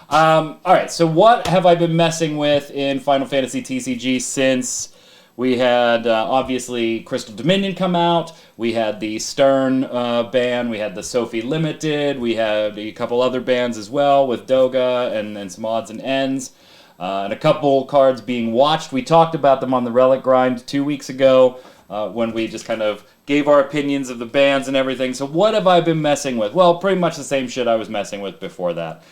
All right, so what have I been messing with in Final Fantasy TCG since we had, obviously, Crystal Dominion come out, we had the Stern ban, we had the Sophie Limited, we had a couple other bans as well with Doga and some odds and ends, and a couple cards being watched. We talked about them on the Relic Grind 2 weeks ago when we just kind of gave our opinions of the bans and everything. So what have I been messing with? Well, pretty much the same shit I was messing with before that.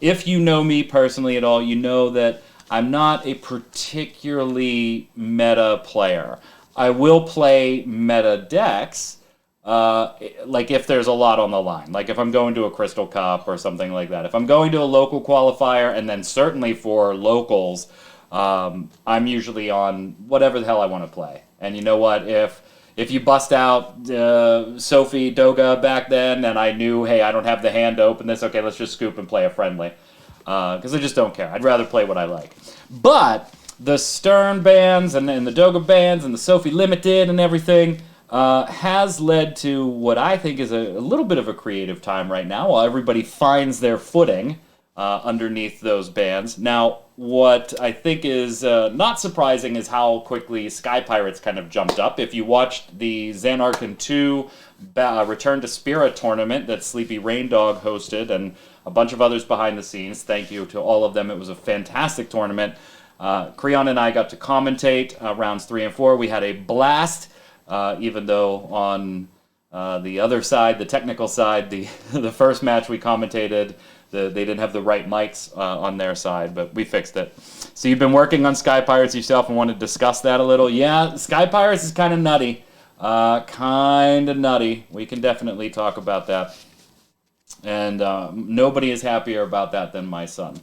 If you know me personally at all, you know that I'm not a particularly meta player. I will play meta decks, like if there's a lot on the line. Like if I'm going to a Crystal Cup or something like that. If I'm going to a local qualifier, and then certainly for locals, I'm usually on whatever the hell I want to play. And you know what? If you bust out Sophie Doga back then, and I knew, hey, I don't have the hand to open this, okay, let's just scoop and play a friendly. Because I just don't care. I'd rather play what I like. But the Stern bans and the Doga bans and the Sophie Limited and everything has led to what I think is a little bit of a creative time right now while everybody finds their footing underneath those bans. Now, what I think is not surprising is how quickly Sky Pirates kind of jumped up. If you watched the Xanarkhan 2 Return to Spira tournament that Sleepy Rain Dog hosted and a bunch of others behind the scenes, thank you to all of them. It was a fantastic tournament. Creon and I got to commentate rounds 3 and 4. We had a blast, even though on the other side, the technical side, the first match we commentated, they didn't have the right mics on their side, but we fixed it. So you've been working on Sky Pirates yourself and want to discuss that a little? Yeah, Sky Pirates is kind of nutty. We can definitely talk about that. And nobody is happier about that than my son.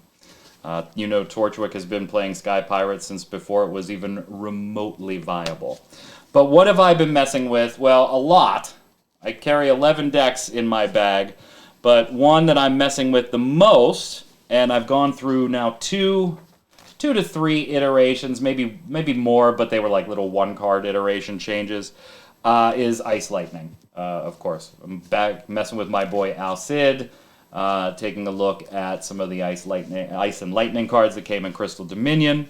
You know, Torchwick has been playing Sky Pirates since before it was even remotely viable. But what have I been messing with? Well, a lot. I carry 11 decks in my bag, but one that I'm messing with the most, and I've gone through now two to three iterations, maybe more, but they were like little one-card iteration changes, is Ice Lightning. Of course, I'm back messing with my boy Al-Cid, taking a look at some of the Ice and Lightning cards that came in Crystal Dominion.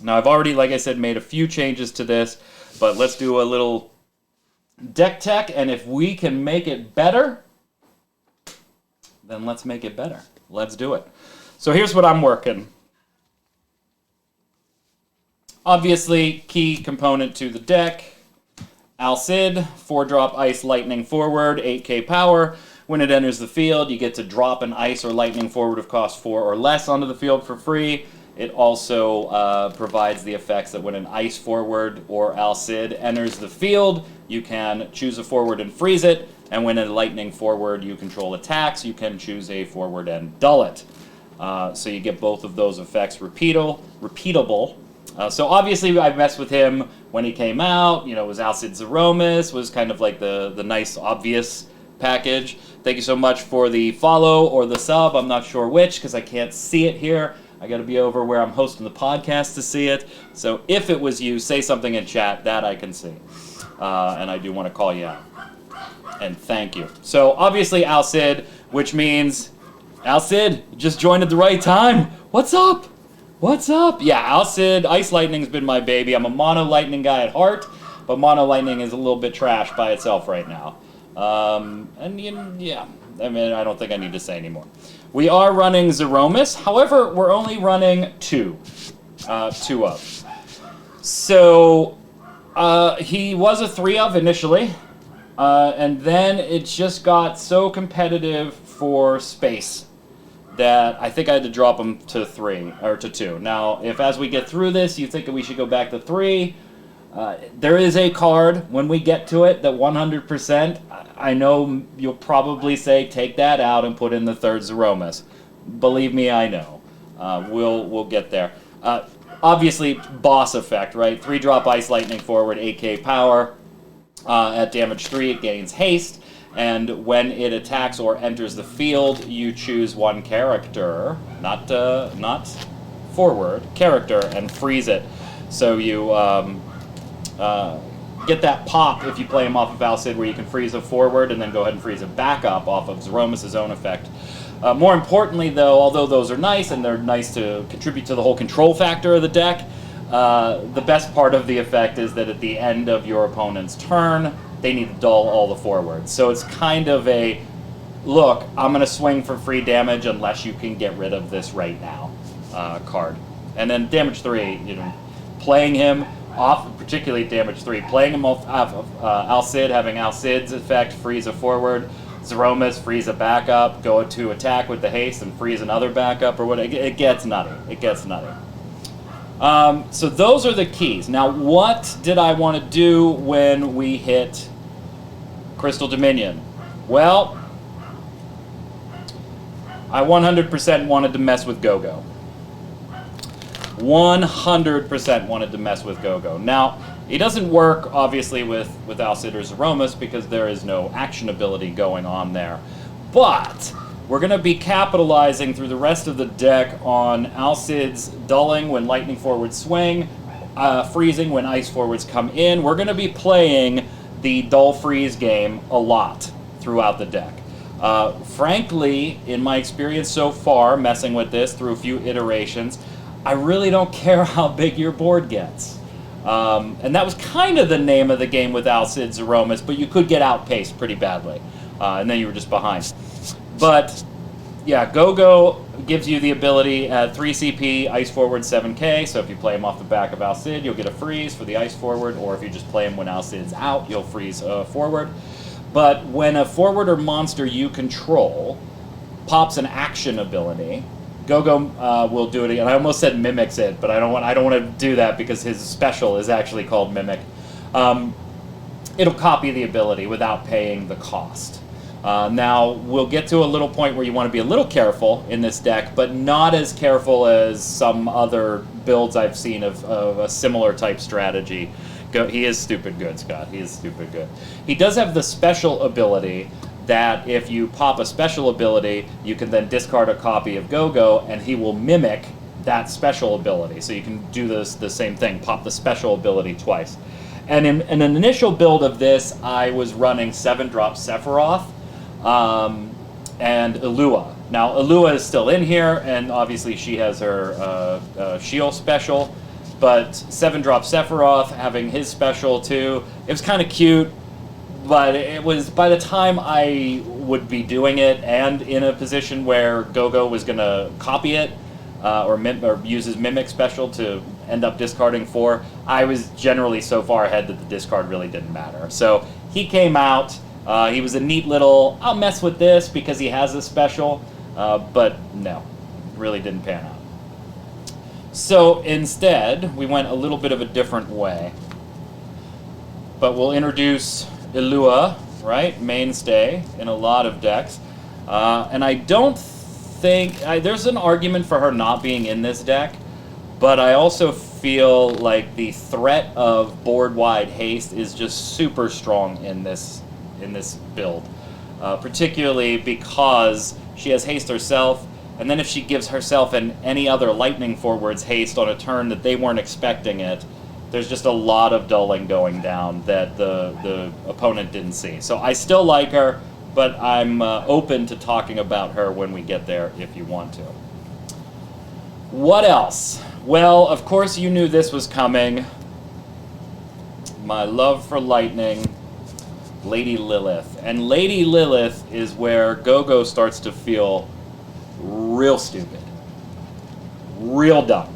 Now, I've already, like I said, made a few changes to this, but let's do a little deck tech, and if we can make it better, then let's make it better. Let's do it. So here's what I'm working. Obviously, key component to the deck, Al-Cid, 4-drop Ice Lightning forward, 8k power. When it enters the field, you get to drop an Ice or Lightning forward of cost 4 or less onto the field for free. It also provides the effects that when an Ice forward or Al-Cid enters the field, you can choose a forward and freeze it. And when a Lightning forward you control attacks, you can choose a forward and dull it. So you get both of those effects repeatable. So obviously I messed with him when he came out. You know, it was Al-Cid and Zeromus, was kind of like the nice, obvious package. Thank you so much for the follow or the sub. I'm not sure which because I can't see it here. I got to be over where I'm hosting the podcast to see it. So if it was you, say something in chat. That I can see. And I do want to call you out. And thank you. So obviously Al-Cid, which means Al-Cid just joined at the right time. What's up? What's up? Yeah, Al-Cid, Ice Lightning's been my baby. I'm a Mono Lightning guy at heart, but Mono Lightning is a little bit trash by itself right now. Yeah, I mean, I don't think I need to say anymore. We are running Zeromus. However, we're only running two of. So, he was a 3 of initially, and then it just got so competitive for space that I think I had to drop him to 3, or to 2. Now, if as we get through this, you think that we should go back to 3, there is a card, when we get to it, that 100%, I know you'll probably say, take that out and put in the 3rd Zeromus. Believe me, I know. We'll get there. Obviously, boss effect, right? 3-drop Ice Lightning forward, 8k power. At damage 3, it gains haste. And when it attacks or enters the field, you choose one character, not forward, character, and freeze it. So you get that pop if you play him off of Al-Cid, where you can freeze a forward and then go ahead and freeze it back up off of Zeromus' own effect. More importantly, though, although those are nice and they're nice to contribute to the whole control factor of the deck, the best part of the effect is that at the end of your opponent's turn, they need to dull all the forwards. So it's kind of a, look, I'm going to swing for free damage unless you can get rid of this right now card. And then damage 3, you know, playing him off, particularly damage 3, playing him off Al-Cid, having Al-Cid's effect, freeze a forward, Zeromus, freeze a backup, go to attack with the haste and freeze another backup or what. It gets nutty. It gets nutty. So those are the keys. Now, what did I want to do when we hit Crystal Dominion? Well, I 100% wanted to mess with Gogo. 100% wanted to mess with Gogo. Now, he doesn't work, obviously, with Al-Cid or Zeromus because there is no action ability going on there. But we're going to be capitalizing through the rest of the deck on Al-Cid's dulling when lightning forwards swing, freezing when ice forwards come in. We're going to be playing the dull freeze game a lot throughout the deck. Frankly, in my experience so far, messing with this through a few iterations, I really don't care how big your board gets. And that was kind of the name of the game with Al-Cid Zeromus, but you could get outpaced pretty badly, and then you were just behind. But, yeah, Gogo gives you the ability at 3 CP, ice forward 7k, so if you play him off the back of Al-Cid, you'll get a freeze for the ice forward, or if you just play him when Al-Cid's out, you'll freeze forward. But when a forward or monster you control pops an action ability, Gogo will do it again. I almost said mimics it, but I don't want to do that because his special is actually called Mimic. It'll copy the ability without paying the cost. Now, we'll get to a little point where you want to be a little careful in this deck, but not as careful as some other builds I've seen of a similar type strategy. He is stupid good, Scott. He is stupid good. He does have the special ability that if you pop a special ability, you can then discard a copy of Gogo, and he will mimic that special ability. So you can do the same thing, pop the special ability twice. And in an initial build of this, I was running 7-drop Sephiroth and Illua. Now, Illua is still in here, and obviously she has her shield special, but 7-drop Sephiroth having his special too, it was kind of cute. But it was, by the time I would be doing it and in a position where Gogo was going to copy it or use his Mimic special to end up discarding 4, I was generally so far ahead that the discard really didn't matter. So he came out. He was a neat little, I'll mess with this because he has a special, but no, really didn't pan out. So instead, we went a little bit of a different way. But we'll introduce Illua, right? Mainstay in a lot of decks. And I don't think... there's an argument for her not being in this deck, but I also feel like the threat of board-wide haste is just super strong in this build. Particularly because she has haste herself, and then if she gives herself and any other lightning forwards haste on a turn that they weren't expecting it, there's just a lot of dulling going down that the opponent didn't see. So I still like her, but I'm open to talking about her when we get there if you want to. What else? Well, of course you knew this was coming. My love for lightning, Lady Lilith. And Lady Lilith is where Gogo starts to feel real stupid. Real dumb.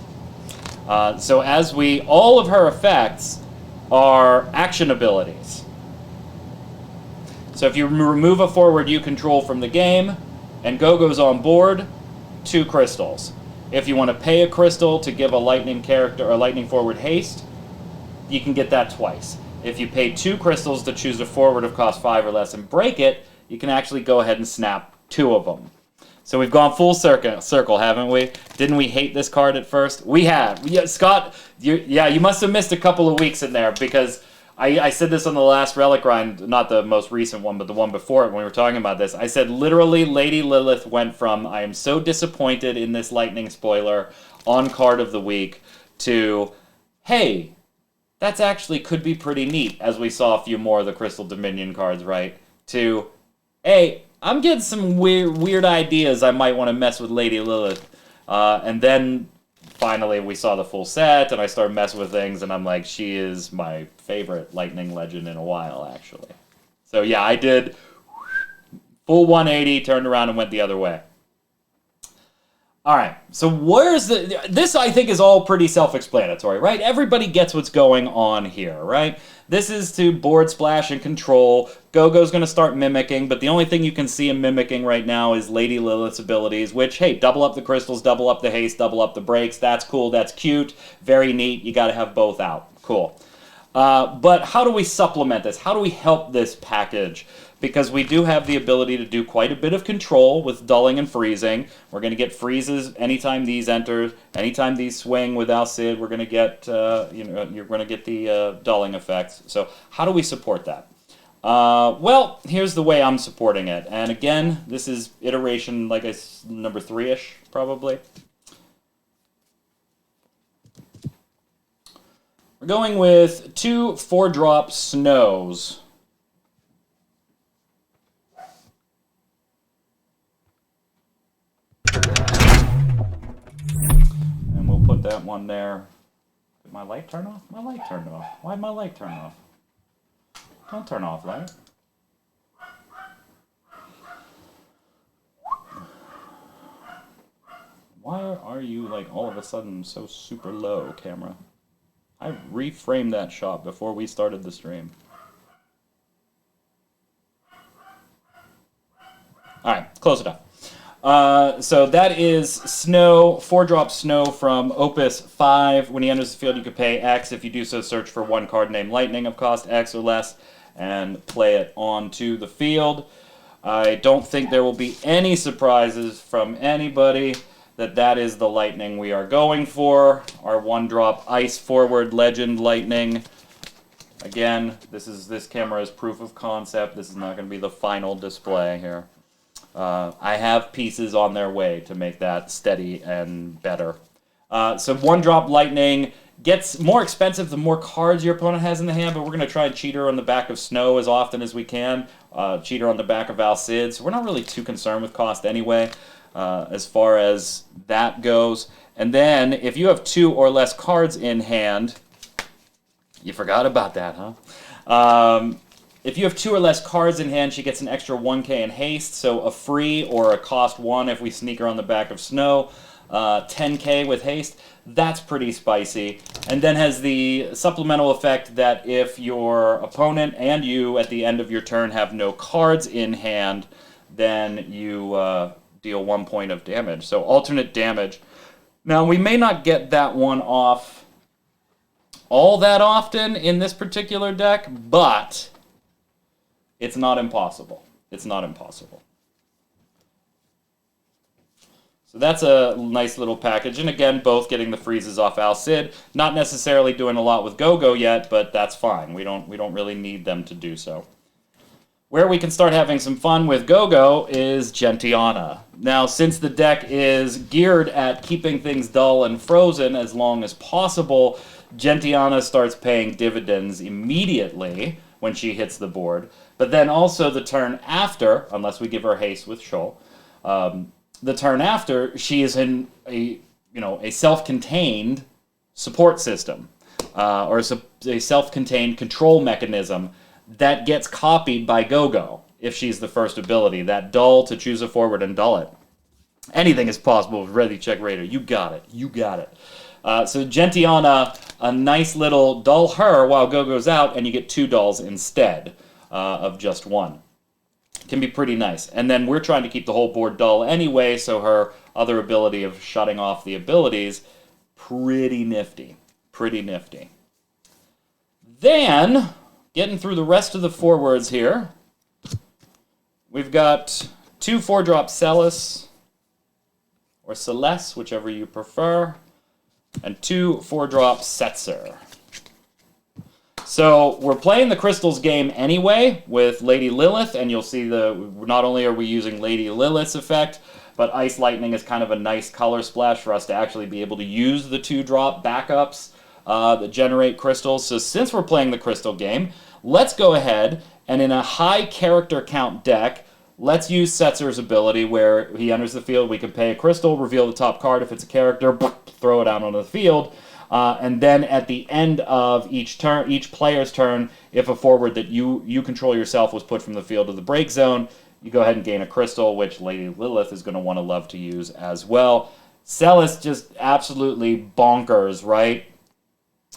So as all of her effects are action abilities. So if you remove a forward you control from the game, and Gogo's on board, 2 crystals. If you want to pay a crystal to give a lightning character or lightning forward haste, you can get that twice. If you pay 2 crystals to choose a forward of cost 5 or less and break it, you can actually go ahead and snap 2 of them. So we've gone full circle, haven't we? Didn't we hate this card at first? We have. Yeah, Scott, you must have missed a couple of weeks in there because I said this on the last Relic Grind, not the most recent one, but the one before it when we were talking about this. I said literally Lady Lilith went from I am so disappointed in this lightning spoiler on card of the week to, hey, that's actually could be pretty neat, as we saw a few more of the Crystal Dominion cards, right? To, hey, I'm getting some weird ideas. I might want to mess with Lady Lilith. And then finally we saw the full set, and I started messing with things, and I'm like, she is my favorite Lightning Legend in a while, actually. So yeah, I did full 180, turned around and went the other way. All right, so where's this I think is all pretty self-explanatory, right? Everybody gets what's going on here, right? This is to board splash and control. Gogo's going to start mimicking, but the only thing you can see him mimicking right now is Lady Lilith's abilities, which, hey, double up the crystals, double up the haste, double up the breaks. That's cool, that's cute, very neat. You got to have both out. Cool. But how do we supplement this? How do we help this package? Because we do have the ability to do quite a bit of control with dulling and freezing. We're going to get freezes anytime these enter, anytime these swing with Al-Cid. We're going to get, you're going to get the dulling effects. So how do we support that? Well, here's the way I'm supporting it. And again, this is iteration, like number 3-ish, probably. We're going with 2 4-drop snows. And we'll put that one there. Did my light turn off? My light turned off. Why'd my light turn off? Don't turn off, light. Why are you, like, all of a sudden so super low, camera? I reframed that shot before we started the stream. Alright, close it up. So that is Snow, 4-drop Snow from Opus 5. When he enters the field, you can pay X. If you do so, search for one card named Lightning of cost X or less and play it onto the field. I don't think there will be any surprises from anybody that is the Lightning we are going for. Our 1-drop Ice Forward Legend Lightning. Again, this camera is proof of concept. This is not going to be the final display here. I have pieces on their way to make that steady and better. So 1-drop Lightning gets more expensive the more cards your opponent has in the hand, but we're going to try and cheat her on the back of Snow as often as we can. Cheat her on the back of Al-Cid, so we're not really too concerned with cost anyway, as far as that goes. And then, if you have 2 or less cards in hand, you forgot about that, huh? If you have 2 or less cards in hand, she gets an extra 1k in haste, so a free or a cost 1 if we sneak her on the back of Snow, 10k with haste. That's pretty spicy. And then has the supplemental effect that if your opponent and you at the end of your turn have no cards in hand, then you deal 1 point of damage. So alternate damage. Now we may not get that one off all that often in this particular deck, but it's not impossible. It's not impossible. So that's a nice little package. And again, both getting the freezes off Al-Cid. Not necessarily doing a lot with Gogo yet, but that's fine. We don't really need them to do so. Where we can start having some fun with Gogo is Gentiana. Now, since the deck is geared at keeping things dull and frozen as long as possible, Gentiana starts paying dividends immediately when she hits the board. But then also the turn after, unless we give her haste with Shoal, the turn after, she is in a self-contained support system, or a self-contained control mechanism that gets copied by Gogo if she's the first ability. That dull to choose a forward and dull it. Anything is possible with Ready Check Raider. You got it. You got it. So Gentiana, a nice little dull her while Gogo's out, and you get 2 dulls instead of just 1. Can be pretty nice. And then we're trying to keep the whole board dull anyway, so her other ability of shutting off the abilities, pretty nifty. Pretty nifty. Then, getting through the rest of the forwards here, we've got 2 4-drop Celis, or Celeste, whichever you prefer, and 2 4-drop Setzer. So we're playing the Crystals game anyway with Lady Lilith, and you'll see not only are we using Lady Lilith's effect, but Ice Lightning is kind of a nice color splash for us to actually be able to use the 2-drop backups that generate crystals. So since we're playing the Crystal game, let's go ahead and in a high character count deck, let's use Setzer's ability where he enters the field, we can pay a crystal, reveal the top card. If it's a character, throw it out onto the field. And then at the end of each turn, each player's turn, if a forward that you control yourself was put from the field to the break zone, you go ahead and gain a crystal, which Lady Lilith is going to want to love to use as well. Celis just absolutely bonkers, right?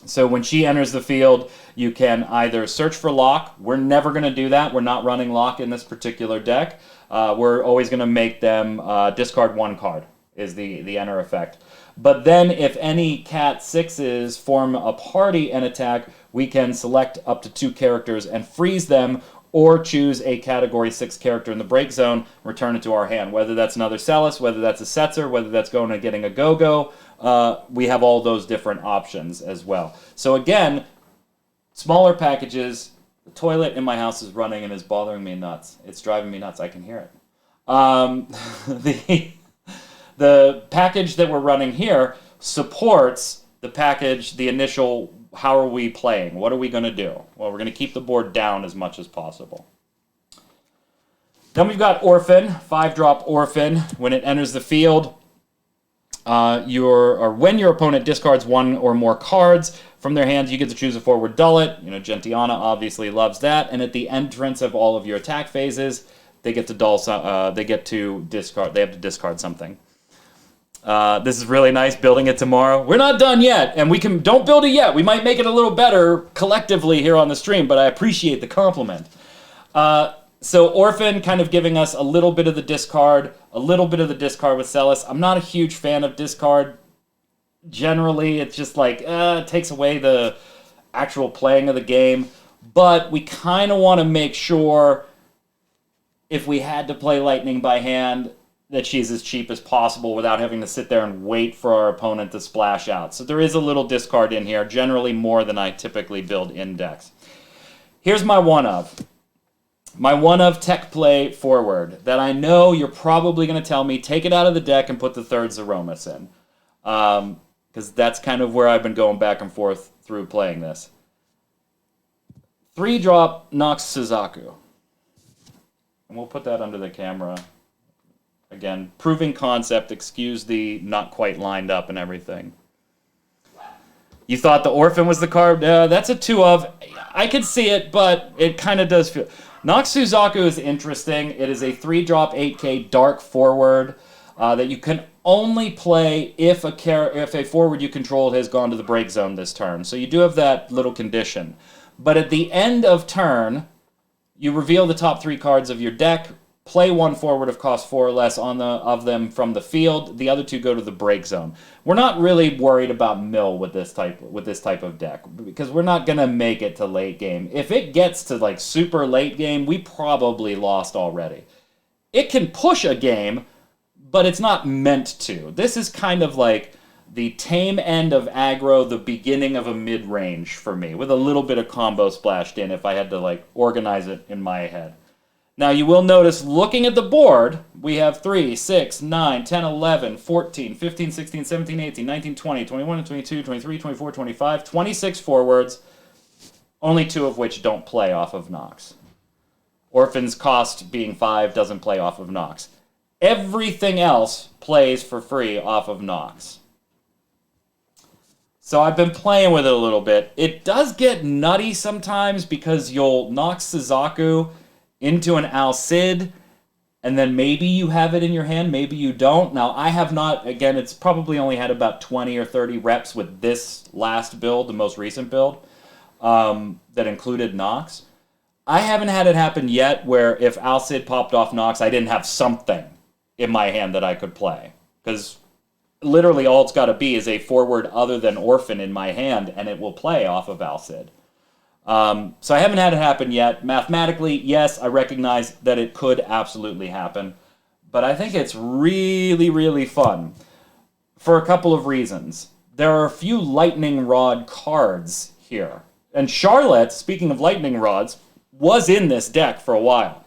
So when she enters the field, you can either search for lock. We're never going to do that. We're not running lock in this particular deck. We're always going to make them discard one card is the enter effect. But then if any Cat 6s form a party and attack, we can select up to 2 characters and freeze them, or choose a Category 6 character in the break zone, return it to our hand. Whether that's another Celis, whether that's a Setzer, whether that's going and getting a Gogo, we have all those different options as well. So again, smaller packages. The toilet in my house is running and is bothering me nuts. It's driving me nuts. I can hear it. The package that we're running here supports the package, the initial, how are we playing? What are we going to do? Well, we're going to keep the board down as much as possible. Then we've got Orphan, 5-drop Orphan. When it enters the field, when your opponent discards 1 or more cards from their hands, you get to choose a forward dullet. You know, Gentiana obviously loves that. And at the entrance of all of your attack phases, they get to discard. They have to discard something. This is really nice, building it tomorrow. We're not done yet, and don't build it yet. We might make it a little better collectively here on the stream, but I appreciate the compliment. So Orphan kind of giving us a little bit of the discard with Celis. I'm not a huge fan of discard. Generally, it's just like, it takes away the actual playing of the game. But we kind of want to make sure, if we had to play Lightning by hand, that she's as cheap as possible without having to sit there and wait for our opponent to splash out. So there is a little discard in here, generally more than I typically build in decks. Here's my one-of. My one-of tech play forward that I know you're probably going to tell me, take it out of the deck and put the 3rd Zeromus in. Because that's kind of where I've been going back and forth through playing this. 3-drop Knox Suzaku. And we'll put that under the camera. Again, proving concept, excuse the not quite lined up and everything. You thought the Orphan was the card? That's a 2-of. I could see it, but it kind of does feel... Knox Suzaku is interesting. It is a 3-drop 8K dark forward that you can only play if a forward you controlled has gone to the break zone this turn. So you do have that little condition. But at the end of turn, you reveal the top 3 cards of your deck, play 1 forward of cost 4 or less of them from the field. The other 2 go to the break zone. We're not really worried about mill with this type of deck, because we're not gonna make it to late game. If it gets to like super late game, we probably lost already. It can push a game, but it's not meant to. This is kind of like the tame end of aggro, the beginning of a mid-range for me, with a little bit of combo splashed in if I had to like organize it in my head. Now, you will notice, looking at the board, we have 3, 6, 9, 10, 11, 14, 15, 16, 17, 18, 19, 20, 21, 22, 23, 24, 25, 26 forwards, only 2 of which don't play off of Knox. Orphan's cost being 5 doesn't play off of Knox. Everything else plays for free off of Knox. So I've been playing with it a little bit. It does get nutty sometimes because you'll Knox Suzaku into an Al-Cid, and then maybe you have it in your hand, maybe you don't. Now, I have not, again, it's probably only had about 20 or 30 reps with this last build, the most recent build, that included Knox. I haven't had it happen yet where if Al-Cid popped off Knox, I didn't have something in my hand that I could play. Because literally all it's got to be is a forward other than Orphan in my hand, and it will play off of Al-Cid. So I haven't had it happen yet. Mathematically, yes, I recognize that it could absolutely happen. But I think it's really, really fun for a couple of reasons. There are a few lightning rod cards here. And Charlotte, speaking of lightning rods, was in this deck for a while.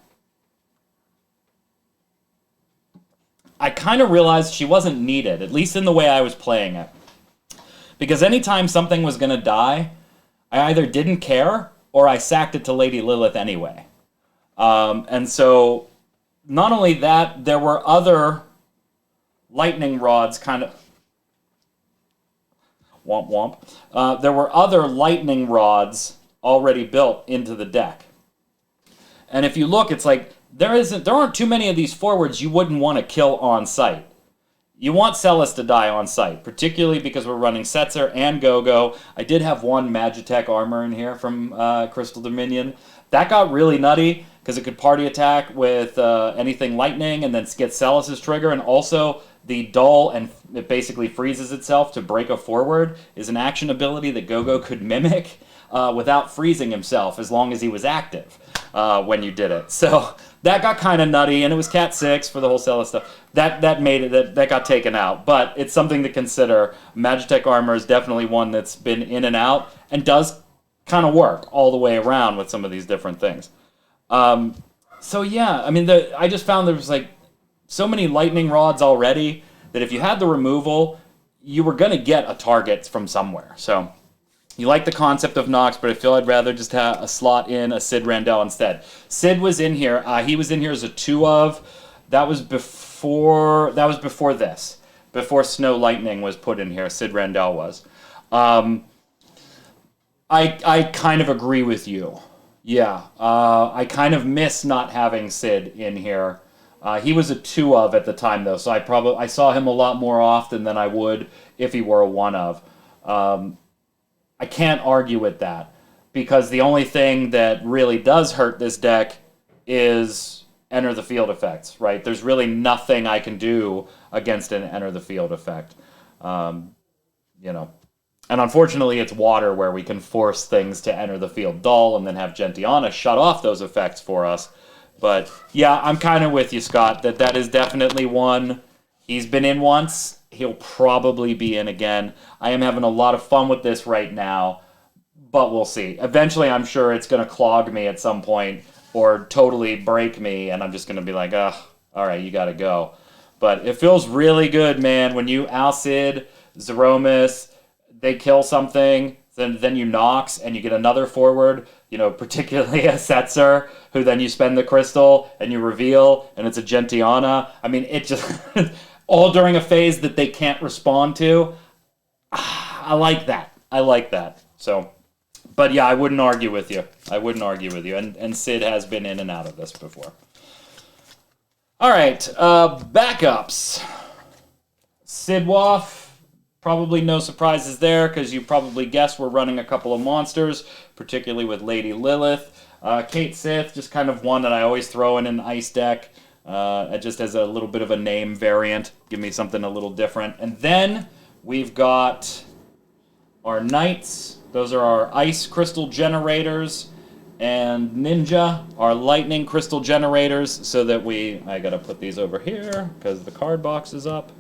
I kind of realized she wasn't needed, at least in the way I was playing it. Because anytime something was going to die, I either didn't care or I sacked it to Lady Lilith anyway. And so not only that, there were other lightning rods kind of... Womp womp. There were other lightning rods already built into the deck. And if you look, it's like there aren't too many of these forwards you wouldn't want to kill on sight. You want Celis to die on sight, particularly because we're running Setzer and Gogo. I did have one Magitech armor in here from Crystal Dominion. That got really nutty because it could party attack with anything lightning and then get Celis' trigger. And also the dull, and it basically freezes itself to break a forward, is an action ability that Gogo could mimic without freezing himself as long as he was active when you did it. So that got kind of nutty, and it was Cat 6 for the whole Celis stuff. That made it, that got taken out, but it's something to consider. Magitech armor is definitely one that's been in and out and does kind of work all the way around with some of these different things. So yeah, I mean, I just found there was like so many lightning rods already that if you had the removal, you were going to get a target from somewhere. So you like the concept of Knox, but I feel I'd rather just have a slot in a Cid Randell instead. Cid was in here. He was in here as a 2 of. That was before this. Before Snow Lightning was put in here, Cid Randell was. I kind of agree with you. Yeah. I kind of miss not having Cid in here. He was a 2 of at the time, though, so I saw him a lot more often than I would if he were a 1 of. I can't argue with that, because the only thing that really does hurt this deck is enter the field effects, right? There's really nothing I can do against an enter the field effect. You know. And unfortunately, it's water where we can force things to enter the field dull and then have Gentiana shut off those effects for us. But yeah, I'm kind of with you, Scott, that is definitely one. He's been in once. He'll probably be in again. I am having a lot of fun with this right now, but we'll see. Eventually, I'm sure it's going to clog me at some point or totally break me, and I'm just going to be like, ugh, all right, you got to go. But it feels really good, man, when you Al-Cid, Zeromus, they kill something, then you Knox, and you get another forward, you know, particularly a Setzer, who then you spend the crystal, and you reveal, and it's a Gentiana. I mean, it just... all during a phase that they can't respond to. I like that. I like that. So, but yeah, I wouldn't argue with you. And Cid has been in and out of this before. All right, backups. Cid Waff, probably no surprises there, because you probably guessed we're running a couple of monsters, particularly with Lady Lilith. Kate Sith, just kind of one that I always throw in an ice deck. Just as a little bit of a name variant. Give me something a little different. And then we've got our Knights. Those are our ice crystal generators. And Ninja, our lightning crystal generators. So that I gotta put these over here because the card box is up.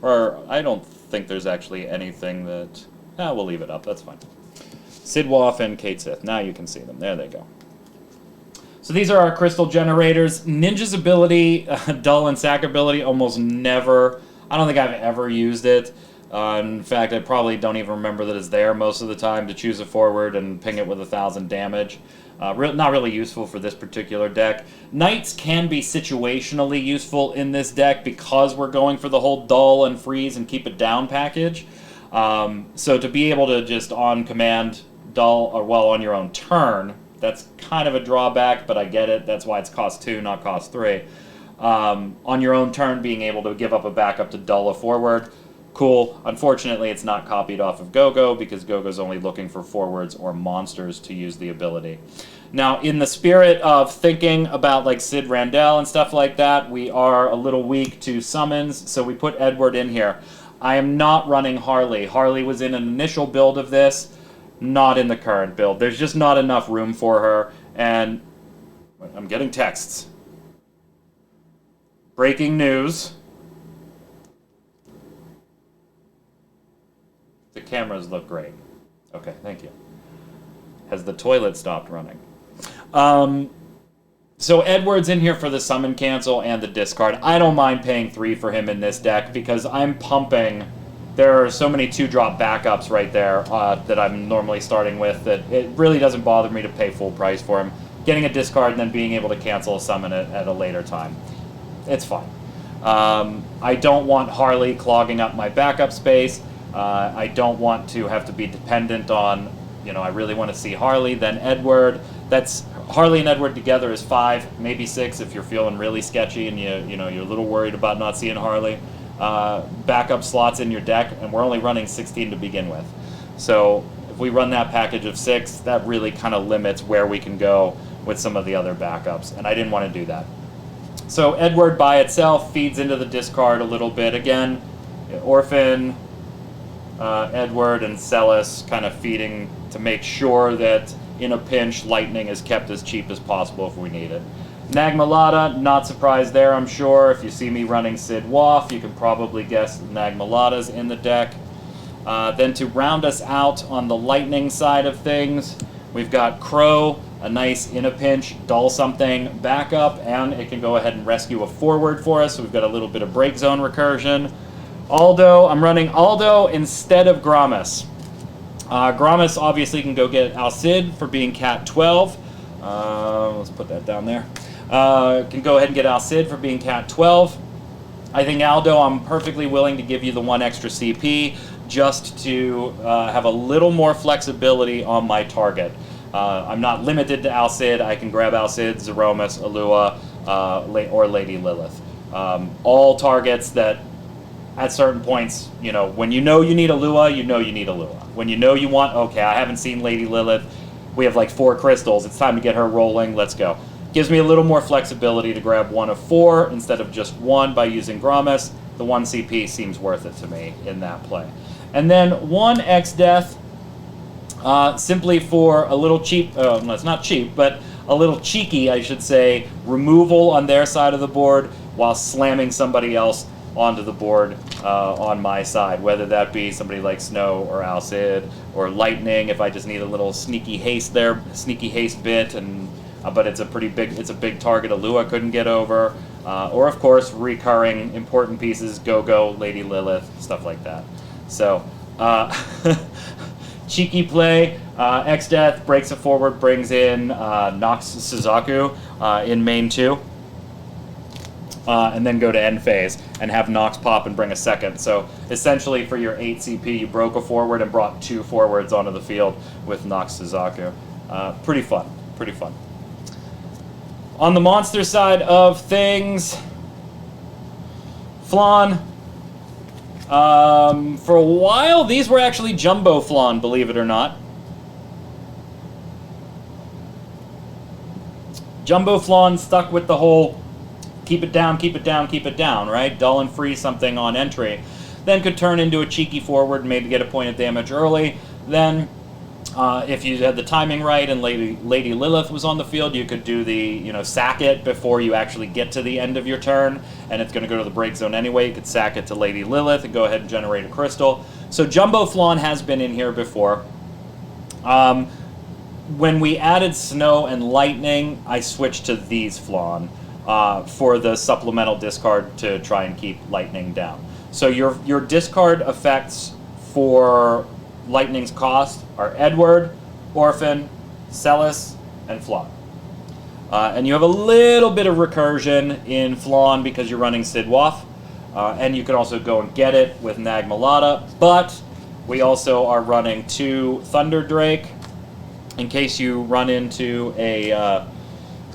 Or I don't think there's actually anything that... we'll leave it up. That's fine. Cid Waff and Kate Sith. Now you can see them. There they go. So these are our crystal generators. Ninja's ability, dull and sack ability, almost never. I don't think I've ever used it. In fact, I probably don't even remember that it's there most of the time to choose a forward and ping it with 1,000 damage. Not really useful for this particular deck. Knights can be situationally useful in this deck because we're going for the whole dull and freeze and keep it down package. So to be able to just on command dull, or well, on your own turn, that's kind of a drawback, but I get it. That's why it's cost 2, not cost 3. On your own turn, being able to give up a backup to dull a forward, cool. Unfortunately, it's not copied off of Gogo, because Gogo's only looking for forwards or monsters to use the ability. Now, in the spirit of thinking about like Cid Randell and stuff like that, we are a little weak to summons, so we put Edward in here. I am not running Harley. Harley was in an initial build of this. Not in the current build. There's just not enough room for her, and I'm getting texts. Breaking news. The cameras look great. Okay, thank you. Has the toilet stopped running? So Edward's in here for the summon cancel and the discard. I don't mind paying 3 for him in this deck, because I'm pumping... There are so many 2-drop backups right there that I'm normally starting with that it really doesn't bother me to pay full price for him. getting a discard and then being able to cancel a summon it at a later time. It's fine. I don't want Harley clogging up my backup space. I don't want to have to be dependent on, I really want to see Harley, then Edward. That's Harley and Edward together is 5, maybe 6 if you're feeling really sketchy and you're a little worried about not seeing Harley. Backup slots in your deck, and we're only running 16 to begin with. So if we run that package of 6, that really kind of limits where we can go with some of the other backups, and I didn't want to do that. So Edward by itself feeds into the discard a little bit. Again, Orphan, Edward, and Celis kind of feeding to make sure that in a pinch, Lightning is kept as cheap as possible if we need it. Nagmalata, not surprised there, I'm sure. If you see me running Cid Waff, you can probably guess Nagmalata's in the deck. Then to round us out on the Lightning side of things, we've got Crow, a nice in a pinch, dull something backup, and it can go ahead and rescue a forward for us. So we've got a little bit of break zone recursion. Aldo, I'm running Aldo instead of Gramus. Gramus obviously can go get Al-Cid for being Cat 12. Let's put that down there. Can go ahead and get Al-Cid for being Cat 12. I think Aldo, I'm perfectly willing to give you the 1 extra CP just to have a little more flexibility on my target. I'm not limited to Al-Cid. I can grab Al-Cid, Zeromus, Illua, or Lady Lilith. All targets that at certain points, when you need Illua, you need Illua. When you want, okay, I haven't seen Lady Lilith. We have like 4 crystals. It's time to get her rolling. Let's go. Gives me a little more flexibility to grab 1 of 4 instead of just 1 by using Gramus. The 1 CP seems worth it to me in that play. And then 1 X-Death, simply for a little cheap, no, it's not cheap, but a little cheeky, I should say, removal on their side of the board while slamming somebody else onto the board on my side, whether that be somebody like Snow or Al-Cid or Lightning if I just need a little sneaky haste there, sneaky haste bit, and but it's a big target Illua couldn't get over, or of course recurring important pieces, Gogo, Lady Lilith, stuff like that. So cheeky play, X-Death breaks a forward, brings in Knox and Suzaku in main 2. And then go to end phase and have Nox pop and bring a second. So essentially for your 8 CP, you broke a forward and brought 2 forwards onto the field with Knox Suzaku. Pretty fun, pretty fun. On the monster side of things, Flan. For a while, these were actually Jumbo Flan, believe it or not. Jumbo Flan stuck with the whole keep it down, keep it down, keep it down, right? Dull and free something on entry. Then could turn into a cheeky forward and maybe get a point of damage early. Then, if you had the timing right and Lady Lilith was on the field, you could do the, sack it before you actually get to the end of your turn, and it's going to go to the break zone anyway. You could sack it to Lady Lilith and go ahead and generate a crystal. So Jumbo Flan has been in here before. When we added Snow and Lightning, I switched to these Flan. For the supplemental discard to try and keep Lightning down. So your discard effects for Lightning's cost are Edward, Orphan, Celis, and Flan. And you have a little bit of recursion in Flan because you're running Cid Waff. And you can also go and get it with Nagmalata. But we also are running 2 Thunder Drake in case you run into a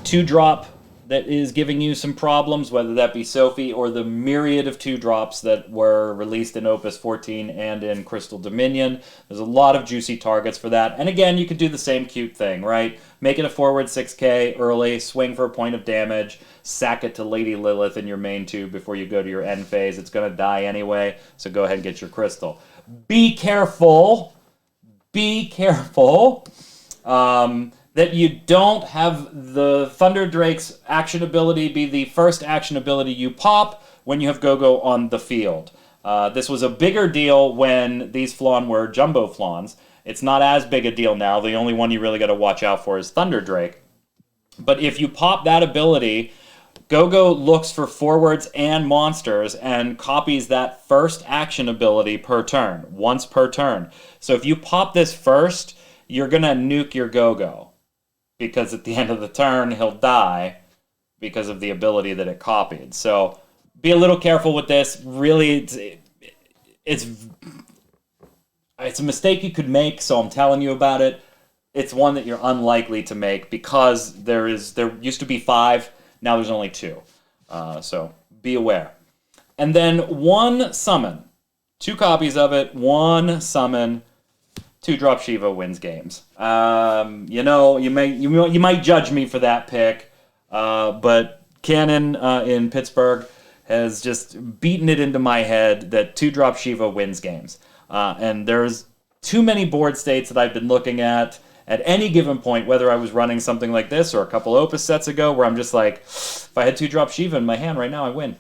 2-drop that is giving you some problems, whether that be Sophie or the myriad of 2-drops that were released in Opus 14 and in Crystal Dominion. There's a lot of juicy targets for that. And again, you could do the same cute thing, right? Make it a forward 6k early, swing for a point of damage, sack it to Lady Lilith in your main 2 before you go to your end phase. It's going to die anyway, so go ahead and get your crystal. Be careful. Be careful. That you don't have the Thunder Drake's action ability be the first action ability you pop when you have Gogo on the field. This was a bigger deal when these Flan were Jumbo Flans. It's not as big a deal now. The only one you really got to watch out for is Thunder Drake. But if you pop that ability, Gogo looks for forwards and monsters and copies that first action ability per turn, once per turn. So if you pop this first, you're going to nuke your Gogo. because at the end of the turn, he'll die because of the ability that it copied. So be a little careful with this. Really, it's a mistake you could make, so I'm telling you about it. It's one that you're unlikely to make because there used to be 5, now there's only 2. So be aware. And then 1 summon. 2 copies of it, 1 summon, 2-drop Shiva wins games. You know, you might judge me for that pick, but Cannon in Pittsburgh has just beaten it into my head that 2-drop Shiva wins games. And there's too many board states that I've been looking at any given point, whether I was running something like this or a couple Opus sets ago, where I'm just like, if I had 2-drop Shiva in my hand right now, I win.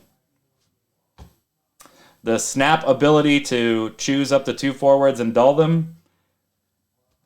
The snap ability to choose up to 2 forwards and dull them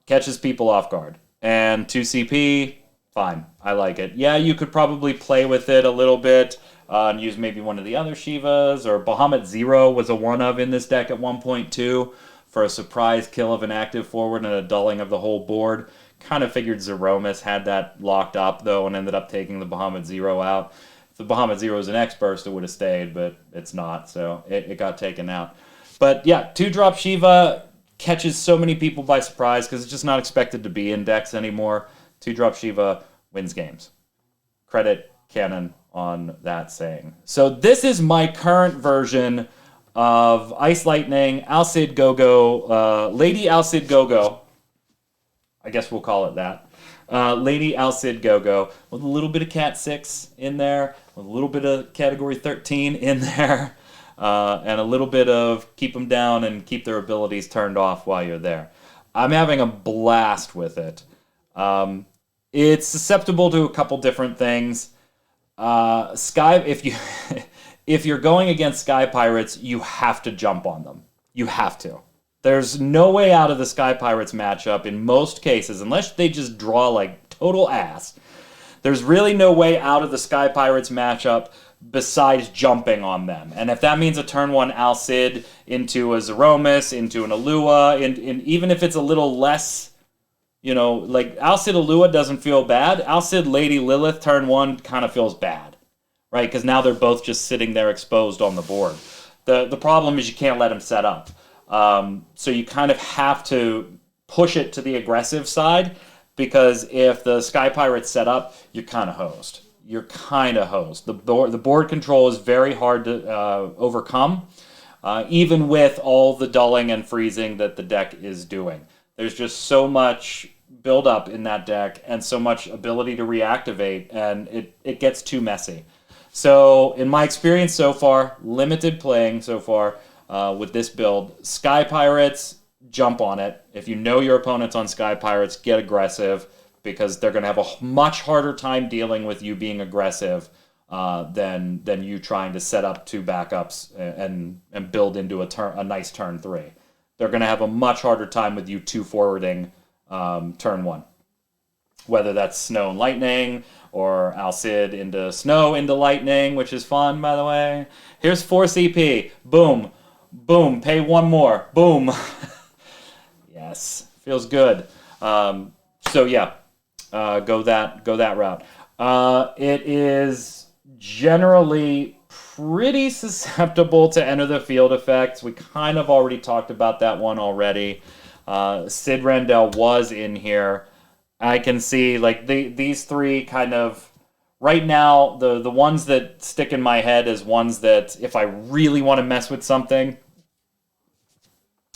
catches people off guard. And 2 CP, fine. I like it. Yeah, you could probably play with it a little bit and use maybe one of the other Shivas, or Bahamut Zero was a one-of in this deck at 1.2 for a surprise kill of an active forward and a dulling of the whole board. Kind of figured Zeromus had that locked up, though, and ended up taking the Bahamut Zero out. If the Bahamut Zero was an X-Burst, it would have stayed, but it's not, so it got taken out. But yeah, 2-drop Shiva catches so many people by surprise because it's just not expected to be in decks anymore. 2-drop Shiva wins games. Credit Cannon on that saying. So this is my current version of Ice Lightning, Al-Cid Gogo, Lady Al-Cid Gogo. I guess we'll call it that. Lady Al-Cid Gogo with a little bit of Cat 6 in there, with a little bit of Category 13 in there, and a little bit of keep them down and keep their abilities turned off while you're there. I'm having a blast with it. It's susceptible to a couple different things. If you're going against Sky Pirates, you have to jump on them. You have to. There's no way out of the Sky Pirates matchup in most cases, unless they just draw like total ass. There's really no way out of the Sky Pirates matchup besides jumping on them. And if that means a turn 1 Al-Cid into a Zeromus, into an Illua, even if it's a little less, you know, like Al-Cid Illua doesn't feel bad. Al-Cid Lady Lilith turn 1 kind of feels bad, right? Because now they're both just sitting there exposed on the board. The problem is you can't let them set up. So you kind of have to push it to the aggressive side, because if the Sky Pirates set up, you're kind of hosed. You're kind of hosed. The board control is very hard to overcome, even with all the dulling and freezing that the deck is doing. There's just so much buildup in that deck and so much ability to reactivate, and it gets too messy. So in my experience so far, limited playing so far, with this build, Sky Pirates, jump on it. If you know your opponent's on Sky Pirates, get aggressive, because they're going to have a much harder time dealing with you being aggressive than you trying to set up 2 backups and build into a nice turn 3. They're going to have a much harder time with you 2 forwarding turn 1. Whether that's Snow and Lightning, or Al-Cid into Snow into Lightning, which is fun, by the way. Here's 4 CP. Boom. Boom, pay 1 more. Boom. Yes, feels good. So yeah, go that route. It is generally pretty susceptible to enter the field effects. We kind of already talked about that one already. Sid Randell was in here. I can see like these 3 kind of. Right now, the ones that stick in my head as ones that, if I really want to mess with something,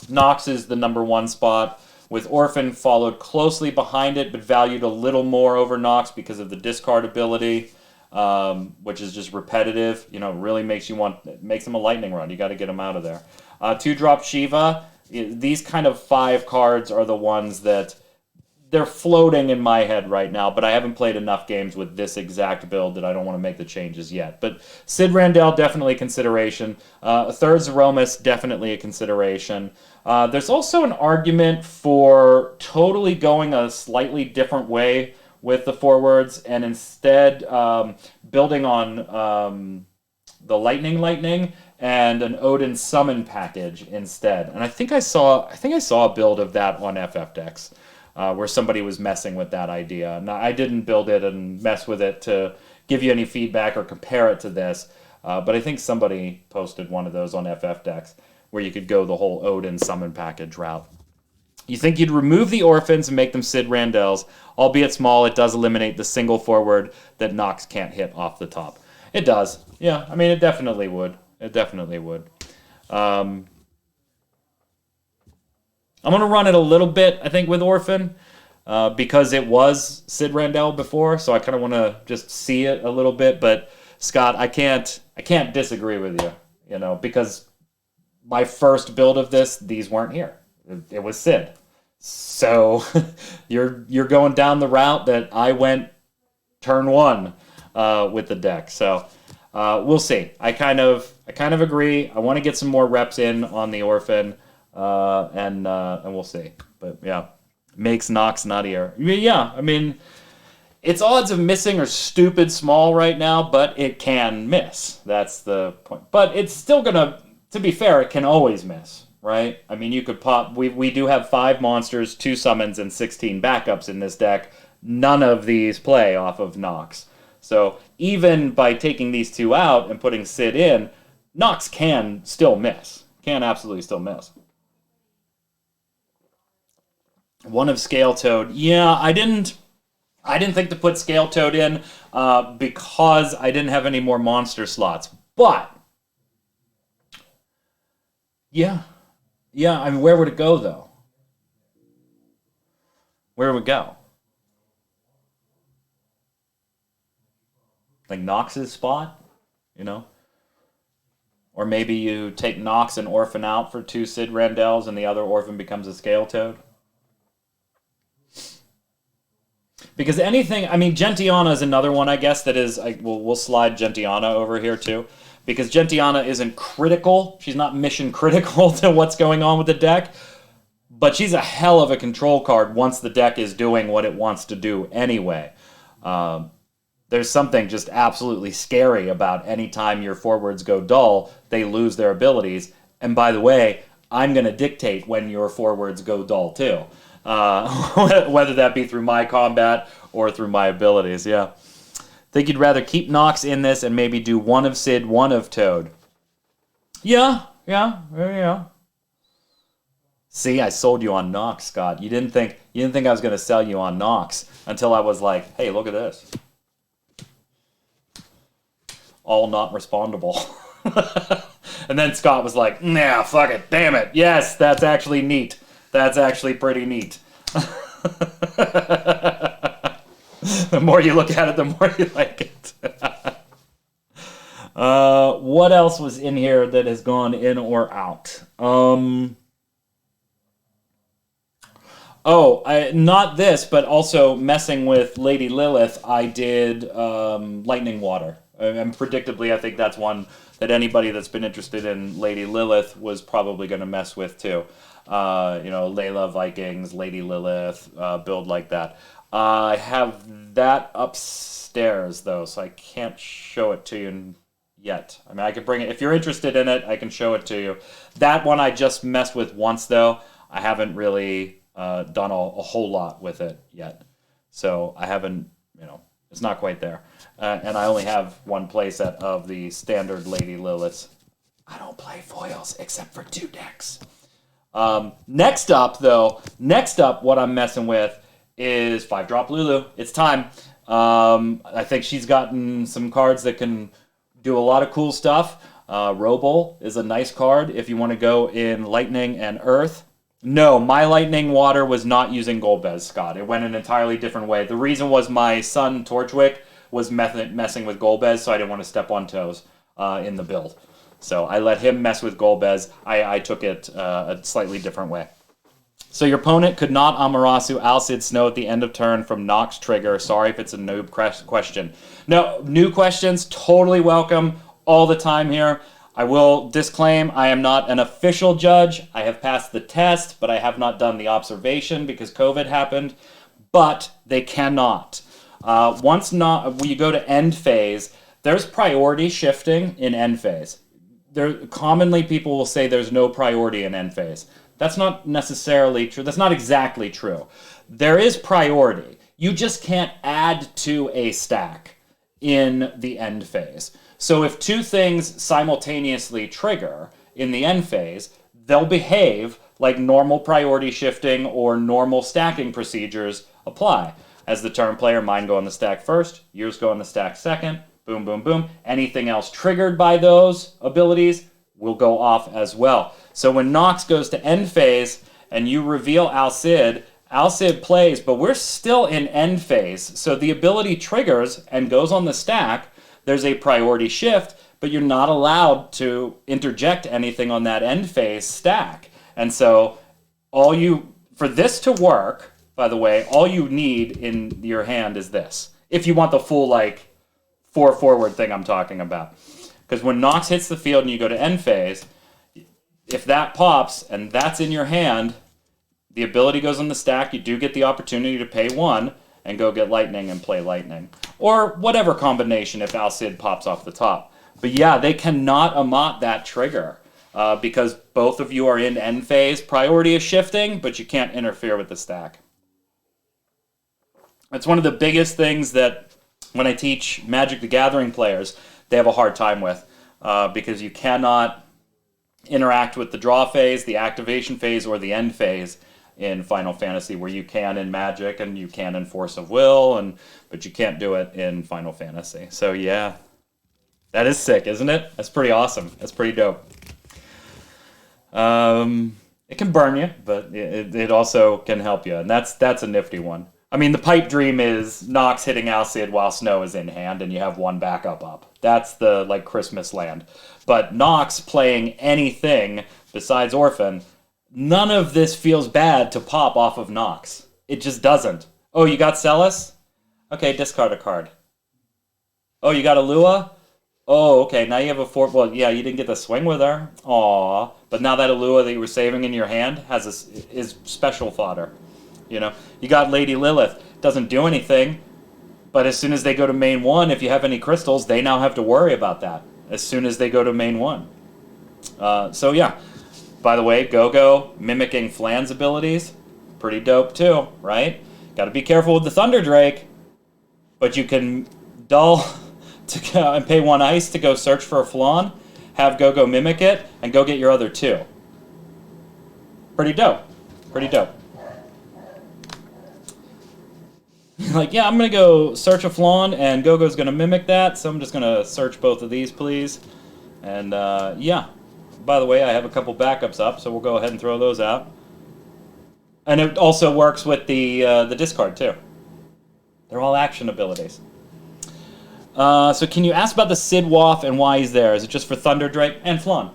Knox is the number 1 spot, with Orphan followed closely behind it, but valued a little more over Knox because of the discard ability, which is just repetitive. You know, really makes him a lightning rod. You got to get him out of there. 2-drop Shiva. These kind of 5 cards are the ones that they're floating in my head right now, but I haven't played enough games with this exact build that I don't want to make the changes yet. But Sid Randell, definitely a consideration. A 3rd Zeromus, definitely a consideration. There's also an argument for totally going a slightly different way with the forwards, and instead building on the Lightning and an Odin Summon package instead. And I think I saw a build of that on FFTX. where somebody was messing with that idea. Now, I didn't build it and mess with it to give you any feedback or compare it to this, but I think somebody posted one of those on FF Decks where you could go the whole Odin summon package route. You think you'd remove the orphans and make them Cid Randels, albeit small, it does eliminate the single forward that Knox can't hit off the top. It does. Yeah, I mean, it definitely would. It definitely would. I'm going to run it a little bit, I think, with Orphan, because it was Cid Randell before, so I kind of want to just see it a little bit. But, Scott, I can't disagree with you, you know, because my first build of this, these weren't here. It was Cid. So you're going down the route that I went turn one with the deck. So we'll see. I kind of agree. I want to get some more reps in on the Orphan, and we'll see. But yeah, makes Knox nuttier. Yeah, I mean, its odds of missing are stupid small right now, but it can miss. That's the point. But it's still gonna. To be fair, it can always miss. Right? I mean, you could pop... We do have 5 monsters, 2 summons, and 16 backups in this deck. None of these play off of Nox. So even by taking these 2 out and putting Cid in, Nox can still miss. Can absolutely still miss. One of Scale Toad. Yeah, I didn't think to put Scale Toad in because I didn't have any more monster slots. But... yeah. Yeah, I mean, where would it go, though? Where would it go? Like Nox's spot? You know? Or maybe you take Nox and Orphan out for 2 Cid Randells and the other Orphan becomes a Scale Toad? Because anything... I mean, Gentiana is another one, I guess, that is... we'll slide Gentiana over here, too. Because Gentiana isn't critical. She's not mission critical to what's going on with the deck. But she's a hell of a control card once the deck is doing what it wants to do anyway. There's something just absolutely scary about any time your forwards go dull, they lose their abilities. And by the way, I'm going to dictate when your forwards go dull too. Whether that be through my combat or through my abilities, yeah. Think you'd rather keep Nox in this and maybe do 1 of Cid, 1 of Toad. Yeah. See, I sold you on Nox, Scott. You didn't think I was going to sell you on Nox until I was like, hey, look at this. All not respondable. And then Scott was like, nah, fuck it, damn it. Yes, that's actually neat. That's actually pretty neat. The more you look at it, the more you like it. What else was in here that has gone in or out? Not this, but also messing with Lady Lilith, I did Lightning Water. And predictably, I think that's one that anybody that's been interested in Lady Lilith was probably going to mess with too. Layla Vikings, Lady Lilith, build like that. I have that upstairs, though, so I can't show it to you yet. I mean, I can bring it. If you're interested in it, I can show it to you. That one I just messed with once, though. I haven't really done a whole lot with it yet. So I haven't, it's not quite there. And I only have one playset of the standard Lady Liliths. I don't play foils except for 2 decks. Next up, what I'm messing with is 5-drop Lulu. It's time. I think she's gotten some cards that can do a lot of cool stuff. Roble is a nice card if you want to go in Lightning and Earth. No, my Lightning Water was not using Golbez, Scott. It went an entirely different way. The reason was my son, Torchwick, was messing with Golbez, so I didn't want to step on toes in the build. So I let him mess with Golbez. I took it a slightly different way. So your opponent could not Amaterasu Al-Cid Snow at the end of turn from Nox trigger. Sorry if it's a noob question. No, new questions, totally welcome all the time here. I will disclaim I am not an official judge. I have passed the test, but I have not done the observation because COVID happened. But they cannot. Once when you go to end phase, there's priority shifting in end phase. Commonly people will say there's no priority in end phase. That's not necessarily true. That's not exactly true. There is priority. You just can't add to a stack in the end phase. So if two things simultaneously trigger in the end phase, they'll behave like normal priority shifting or normal stacking procedures apply. As the turn player, mine go on the stack first, yours go on the stack second, boom, boom, boom. Anything else triggered by those abilities will go off as well. So when Knox goes to end phase and you reveal Al-Cid, Al-Cid plays, but we're still in end phase. So the ability triggers and goes on the stack. There's a priority shift, but you're not allowed to interject anything on that end phase stack. And so for this to work, by the way, all you need in your hand is this. If you want the full, like, 4 forward thing I'm talking about. Because when Knox hits the field and you go to end phase, if that pops and that's in your hand, the ability goes on the stack. You do get the opportunity to pay 1 and go get lightning and play lightning. Or whatever combination if Al-Cid pops off the top. But yeah, they cannot amot that trigger because both of you are in end phase. Priority is shifting, but you can't interfere with the stack. It's one of the biggest things that when I teach Magic the Gathering players, they have a hard time with because you cannot interact with the draw phase, the activation phase, or the end phase in Final Fantasy, where you can in Magic and you can in Force of Will, but you can't do it in Final Fantasy. So yeah, that is sick, isn't it? That's pretty awesome. That's pretty dope. It can burn you, but it also can help you, and that's a nifty one. I mean, the pipe dream is Nox hitting Al-Cid while Snow is in hand, and you have one backup up. That's the, like, Christmas land. But Nox playing anything besides Orphan, none of this feels bad to pop off of Nox. It just doesn't. Oh, you got Celis? Okay, discard a card. Oh, you got Illua? Oh, okay, now you have a 4... Well, yeah, you didn't get the swing with her. Aww. But now that Illua that you were saving in your hand is special fodder. You know, you got Lady Lilith. Doesn't do anything, but as soon as they go to main 1, if you have any crystals, they now have to worry about that as soon as they go to main 1. So yeah, by the way, Gogo mimicking Flan's abilities, pretty dope too, right? Got to be careful with the Thunder Drake, but you can dull and pay 1 ice to go search for a Flan, have Gogo mimic it, and go get your other 2. Pretty dope. Pretty dope. Like, yeah, I'm going to go search a Flan, and Gogo's going to mimic that, so I'm just going to search both of these, please. And, yeah. By the way, I have a couple backups up, so we'll go ahead and throw those out. And it also works with the discard, too. They're all action abilities. So can you ask about the Cid Waff and why he's there? Is it just for Thunder Drake and Flan?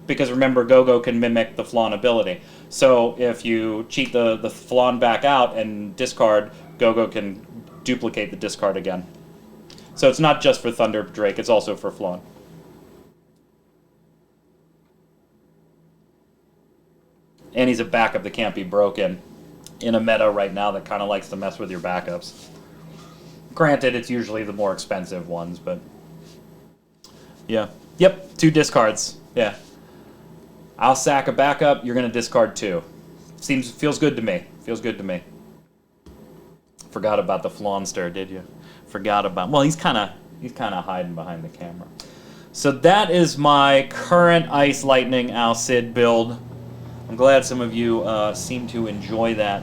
Because remember, Gogo can mimic the Flan ability. So if you cheat the Flan back out and discard, Gogo can duplicate the discard again. So it's not just for Thunder Drake, it's also for Flan. And he's a backup that can't be broken in a meta right now that kind of likes to mess with your backups. Granted, it's usually the more expensive ones, but... yeah. Yep, 2 discards. Yeah. I'll sack a backup, you're going to discard 2. Feels good to me. Feels good to me. Forgot about the Flanster, did you? Forgot about... Well, he's kind of hiding behind the camera. So that is my current Ice Lightning Al-Cid build. I'm glad some of you seem to enjoy that